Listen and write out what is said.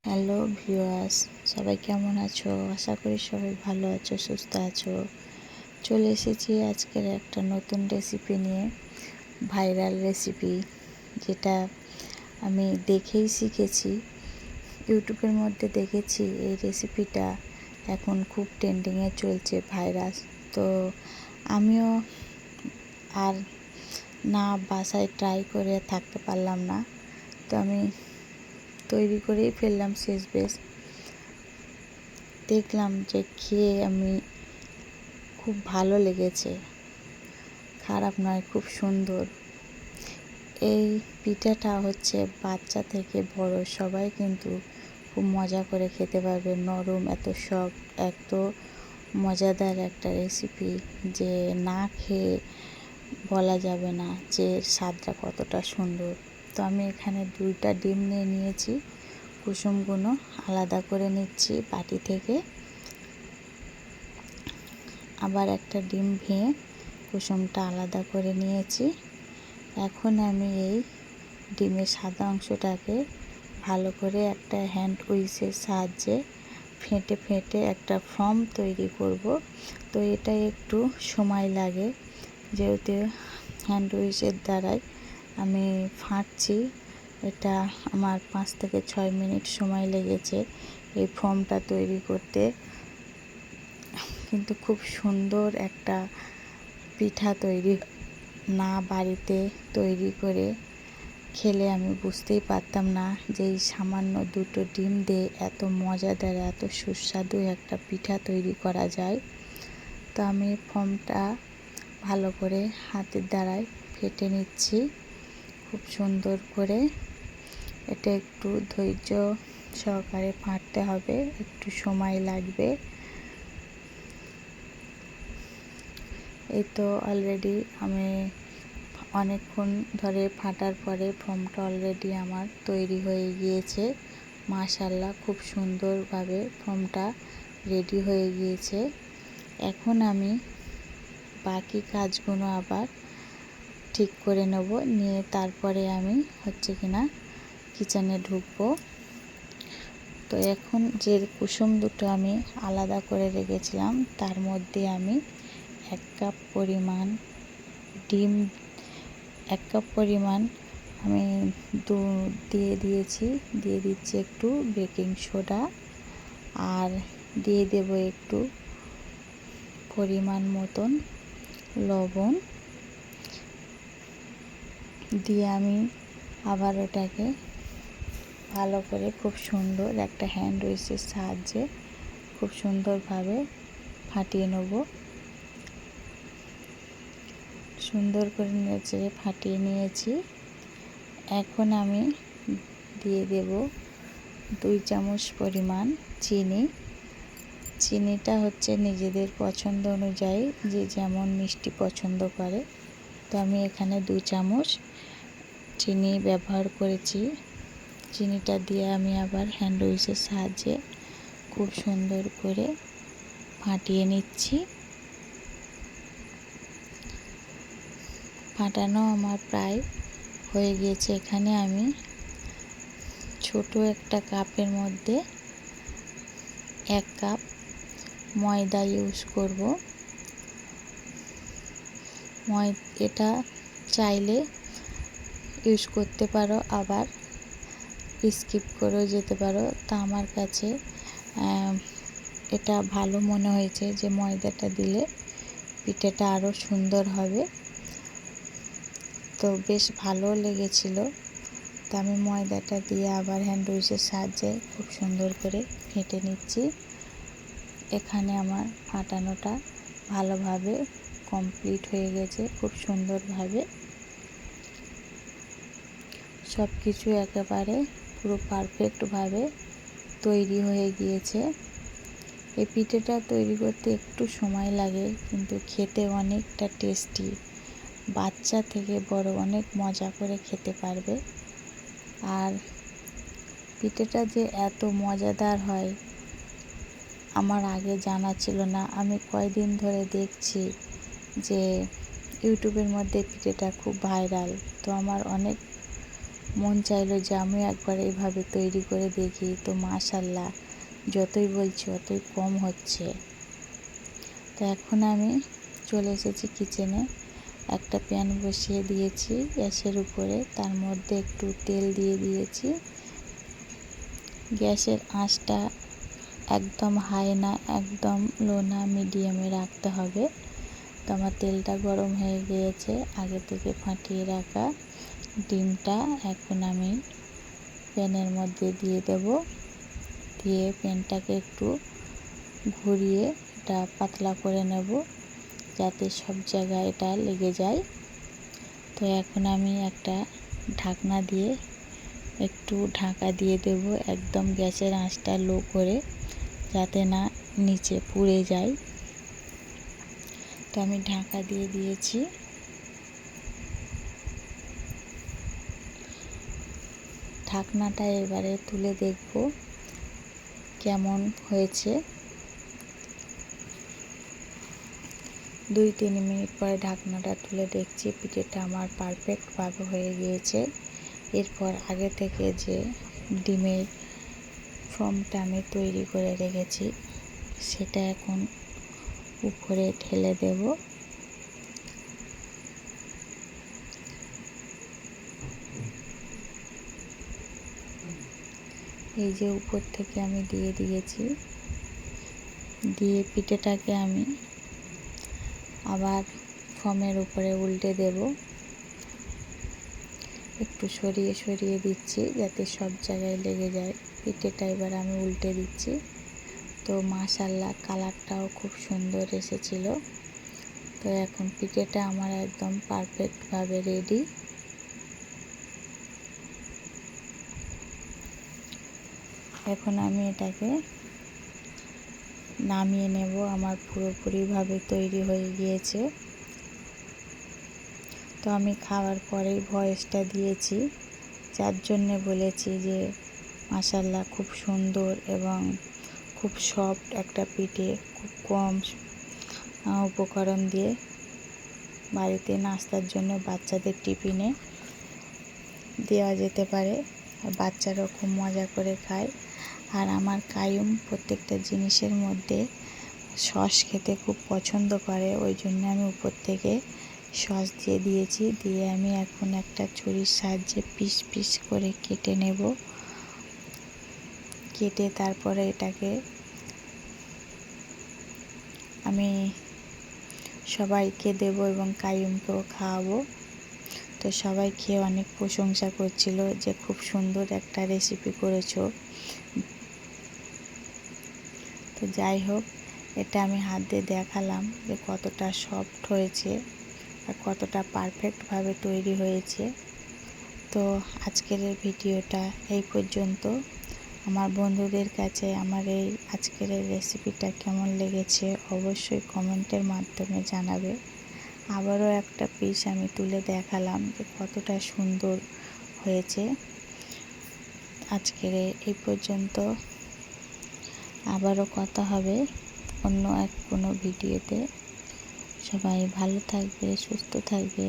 Hello viewers, সবাই কেমন আছো? আশা করি সবাই ভালো আছো, সুস্থ আছো। চলে এসেছি আজকের একটা নতুন রেসিপি নিয়ে, ভাইরাল রেসিপি, যেটা আমি দেখেই শিখেছি। ইউটিউবের মধ্যে দেখেছি এই রেসিপিটা এখন খুব ট্রেন্ডিংয়ে চলছে, ভাইরাল। তো আমিও আর বাসায় ট্রাই করে থাকতে পারলাম না, তো আমি তৈরি করেই ফেললাম শেষ বেশ। দেখলাম যে খেয়ে আমি খুব ভালো লেগেছে, খারাপ নয়, খুব সুন্দর। এই পিঠাটা হচ্ছে বাচ্চা থেকে বড় সবাই কিন্তু খুব মজা করে খেতে পারবে। নরম, এত সফট, এত মজাদার একটা রেসিপি যে না খেয়ে বলা যাবে না যে স্বাদটা কতটা সুন্দর। তো আমি এখানে 2টা ডিম নিয়ে নিয়েছি, কুসুমগুলো আলাদা করে নিচ্ছি বাটি থেকে। আবার একটা ডিম ভেঙে কুসুমটা আলাদা করে নিয়েছি। এখন আমি এই ডিমের সাদা অংশটাকে ভালো করে একটা হ্যান্ড উইচের সাহায্যে ফেটে ফেটে একটা ফর্ম তৈরি করব। তো এটা একটু সময় লাগে, যেহেতু হ্যান্ড উইচের দ্বারাই আমি ফাটছি। এটা আমার 5 থেকে 6 মিনিট সময় লেগেছে এই ফর্মটা তৈরি করতে। কিন্তু খুব সুন্দর একটা পিঠা তৈরি, বাড়িতে তৈরি করে খেলে আমি বুঝতেই পারতাম না যে এই সামান্য 2টো ডিম দিয়ে এত মজাদার, এত সুস্বাদু একটা পিঠা তৈরি করা যায়। তো আমি ফর্মটা ভালো করে হাতের দ্বারাই ফেটে নিচ্ছি খুব সুন্দর করে। এটা একটু ধৈর্য সহকারে ফাটতে হবে, একটু সময় লাগবে। এই তো অলরেডি আমি অনেকক্ষণ ধরে ফাটার পরে ফর্মটা অলরেডি আমার তৈরি হয়ে গিয়েছে। মাশাআল্লাহ, খুব সুন্দরভাবে ফর্মটা রেডি হয়ে গিয়েছে। এখন আমি বাকি কাজগুলো আবার ঠিক করে নেব, নিয়ে তারপরে আমি কিচেনে ঢুকবো। তো এখন যে কুসুম দুটো আমি আলাদা করে রেখেছিলাম, তার মধ্যে আমি 1 কাপ পরিমাণ ডিম, 1 কাপ পরিমাণ আমি দুধ দিয়ে দিচ্ছি একটু বেকিং সোডা, আর দিয়ে দেব একটু পরিমাণ মতন লবণ। দিয়ে আমি আবার ওটাকে ভালো করে খুব সুন্দর একটা হ্যান্ড উইচের সাহায্যে খুব সুন্দরভাবে ফাটিয়ে নেব। সুন্দর করে নেড়ে ফাটিয়ে নিয়েছি। এখন আমি দিয়ে দেব 2 চামচ পরিমাণ চিনি। চিনিটা হচ্ছে নিজেদের পছন্দ অনুযায়ী, যে যেমন মিষ্টি পছন্দ করে। তো আমি এখানে 2 চামচ চিনি ব্যবহার করেছি। চিনিটা দিয়ে আমি আবার হ্যান্ড উইচের সাহায্যে খুব সুন্দর করে ফাটিয়ে নিচ্ছি। ফাটানো আমার প্রায় হয়ে গিয়েছে। এখানে আমি ছোট একটা কাপের মধ্যে 1 কাপ ময়দা ইউজ করব। এটা চাইলে ইউজ করতে পারো, আবার স্কিপ করেও যেতে পারো। তা আমার কাছে এটা ভালো মনে হয়েছে যে ময়দাটা দিলে পিঠাটা আরও সুন্দর হবে। তো বেশ ভালো লেগেছিল। তো আমি ময়দাটা দিয়ে আবার হ্যান্ড উইচের সাহায্যে খুব সুন্দর করে ফেটে নিচ্ছি। এখানে আমার ফাটানোটা ভালোভাবে কমপ্লিট হয়ে গেছে, খুব সুন্দরভাবে সব কিছু একেবারে পুরো পারফেক্টভাবে তৈরি হয়ে গিয়েছে। এই পিঠেটা তৈরি করতে একটু সময় লাগে, কিন্তু খেতে অনেকটা টেস্টি। বাচ্চা থেকে বড় অনেক মজা করে খেতে পারবে। আর পিঠেটা যে এত মজাদার হয় আমার আগে জানা ছিল না। আমি কয়েকদিন ধরে দেখছি যে ইউটিউবের মধ্যে পিঠেটা খুব ভাইরাল। তো আমার অনেক মন চাইলো যে আমি একবার এইভাবে তৈরি করে দেখি। তো মাশাআল্লাহ, যতই বলছি অতই কম হচ্ছে। তো এখন আমি চলে এসেছি কিচেনে। একটা প্যান বসিয়ে দিয়েছি গ্যাসের উপরে, তার মধ্যে একটু তেল দিয়ে দিয়েছি। গ্যাসের আঁচটা একদম হাই না, একদম লো না, মিডিয়ামে রাখতে হবে। তো আমার তেলটা গরম হয়ে গিয়েছে। আগে থেকে ফাটিয়ে রাখা ডিমটা এখন আমি প্যানের মধ্যে দিয়ে দেব। দিয়ে প্যানটাকে একটু ঘুরিয়ে এটা পাতলা করে নেব, যাতে সব জায়গায় এটা লেগে যায়। তো এখন আমি একটা ঢাকনা দিয়ে একটু ঢাকা দিয়ে দেব, একদম গ্যাসের আঁচটা লো করে, যাতে না নিচে পুড়ে যায়। তো আমি ঢাকা দিয়ে দিয়েছি। ঢাকনাটা এবারে তুলে দেখব কেমন হয়েছে। 2-3 মিনিট পরে ঢাকনাটা তুলে দেখছি পিঠেটা আমার পারফেক্টভাবে হয়ে গিয়েছে। এরপর আগে থেকে যে ডিমের ফর্মটা আমি তৈরি করে রেখেছি সেটা এখন উপরে ঢেলে দেব। এই যে উপর থেকে আমি দিয়ে দিয়েছি। দিয়ে পিঠেটাকে আমি আবার ফর্মের উপরে উল্টে দেব। একটু সরিয়ে সরিয়ে দিচ্ছি যাতে সব জায়গায় লেগে যায়। পিঠেটা এবার আমি উল্টে দিচ্ছি। তো মাশাআল্লাহ, কালারটাও খুব সুন্দর এসেছিল। তো এখন পিঠেটা আমার একদম পারফেক্টভাবে রেডি। এখন আমি এটাকে নামিয়ে নেব। আমার পুরোপুরিভাবে তৈরি হয়ে গিয়েছে। তো আমি খাওয়ার পরেই ভয়েসটা দিয়েছি, যার জন্যে বলেছি যে মাশাআল্লাহ খুব সুন্দর এবং খুব সফট একটা পিঠে, খুব কম উপকরণ দিয়ে বাড়িতে নাস্তার জন্য বাচ্চাদের টিফিনে দেওয়া যেতে পারে। আর বাচ্চারাও খুব মজা করে খায়। আর আমার কায়ুম প্রত্যেকটা জিনিসের মধ্যে সস খেতে খুব পছন্দ করে, ওই জন্য আমি উপর থেকে সস দিয়ে দিয়েছি। দিয়ে আমি এখন একটা ছুরির সাহায্যে পিস পিস করে কেটে নেব। কেটে তারপরে এটাকে আমি সবাইকে দেব এবং কায়ুমকেও খাওয়াবো। তো সবাই খেয়ে অনেক প্রশংসা করছিল যে খুব সুন্দর একটা রেসিপি করেছো। তো যাই হোক, এটা আমি হাত দিয়ে দেখালাম যে কতটা সফট হয়েছে আর কতটা পারফেক্টভাবে তৈরি হয়েছে। তো আজকের এই ভিডিওটা এই পর্যন্ত। আমার বন্ধুদের কাছে আমার এই আজকের এই রেসিপিটা কেমন লেগেছে অবশ্যই কমেন্টের মাধ্যমে জানাবে। আবারও একটা পিস আমি তুলে দেখালাম যে কতটা সুন্দর হয়েছে। আজকের এই পর্যন্ত। আবারও কথা হবে অন্য কোনো ভিডিওতে। সবাই ভালো থাকবে, সুস্থ থাকবে।